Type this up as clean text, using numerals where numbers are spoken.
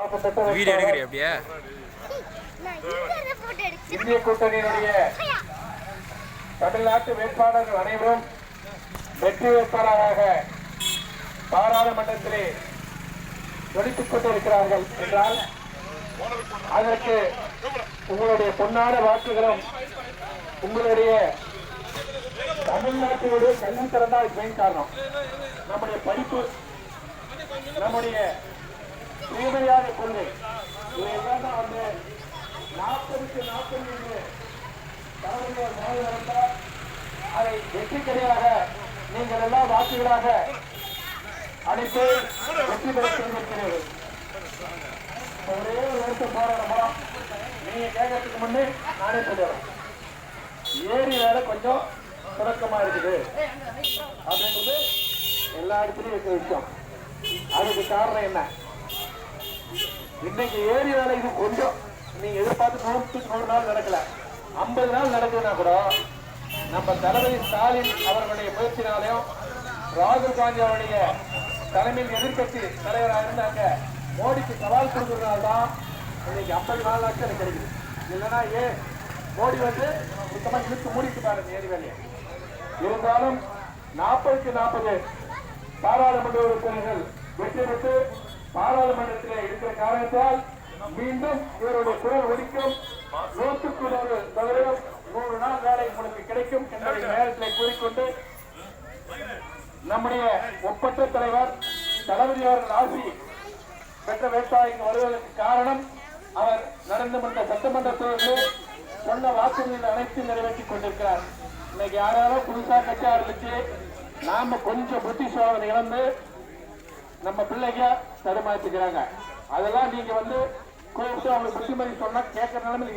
Video எடுக்கிறீ அப்படியே இந்திய கூட்டணியினுடைய தமிழ்நாட்டு வேட்பாளர்கள் அனைவரும் வெற்றி வேட்பாளராக பாராளுமன்றத்திலே ஒழித்துக் கொண்டிருக்கிறார்கள் என்றால் அதற்கு உங்களுடைய பொன்னான வாக்குகளும் உங்களுடைய தமிழ்நாட்டினுடைய கல்வித்தரம் தான் மெயின் காரணம். நம்முடைய படிப்பு, நம்முடைய தூய்மையான கொள்கை இவையெல்லாம் தான் வந்து 40க்கு 40 தலைவர்கள் நடந்தால் அதை வெற்றிக்கரையாக நீங்கள் எல்லாம் வாக்குகளாக அனைத்து வெற்றி பெற செய்திருக்கிறீர்கள். ஒரே ஒரு வருஷம் போராடமா நீங்க கேட்கறதுக்கு முன்னே நானே சொல்லுறேன். ஏரி வேலை கொஞ்சம் சுரக்கமா இருக்குது அப்படின்றது எல்லா இடத்துலயும் இருக்க விஷயம். அதுக்கு காரணம் என்ன? இன்னைக்கு ஏரி வேலை இது கொஞ்சம் நீங்க எதிர்பார்த்து 100 நாள் நடக்கல, 50 நாள் நடக்குதுன்னா கூட நம்ம தளபதி ஸ்டாலின் அவர்களுடைய முயற்சினாலையும் ராகுல் காந்தி அவருடைய தலைமையில் எதிர்கட்சி தலைவராக இருந்தாங்க மோடிக்கு சவால் கொடுக்கறதுனால்தான் இன்னைக்கு 50 நாள் நாட்கள் கிடைக்குது. இல்லைன்னா மோடி வந்து சுத்தமா இழுத்து மூடிட்டு பாருங்க ஏரி வேலையை. இருந்தாலும் 40க்கு 40 பாராளுமன்ற உறுப்பினர்கள் வெற்றி பெற்று பாராளுமன்றத்தில் இருக்கிற காரணத்தால் மீண்டும் இவருடைய குரல் ஒலிக்கும். 100க்கு 100 நாள் வேலை உங்களுக்கு கிடைக்கும் என்பதை நேரத்தில் கூறிக்கொண்டு நம்முடைய ஒப்பற்ற தலைவர் தளபதி அவர்கள் ஆசி பெற்ற வேட்பாளருக்கு வருவதற்கு காரணம் அவர் நடந்து வந்த சட்டமன்ற தேர்தலில் சொன்ன வாக்குறுதிகள் அனைத்தும் நிறைவேற்றிக் கொண்டிருக்கிறார். இன்னைக்கு யாராவது புதுசா கட்சி ஆரம்பிச்சு நாம கொஞ்சம் புத்தி சோதனை இழந்து நம்ம பிள்ளைங்க தடுமாற்றிக்கிறாங்க. அதெல்லாம் நீங்க வந்து கூப்பிட்டு அவங்களுக்கு புத்திமதி சொன்னா கேட்கற நிலைமை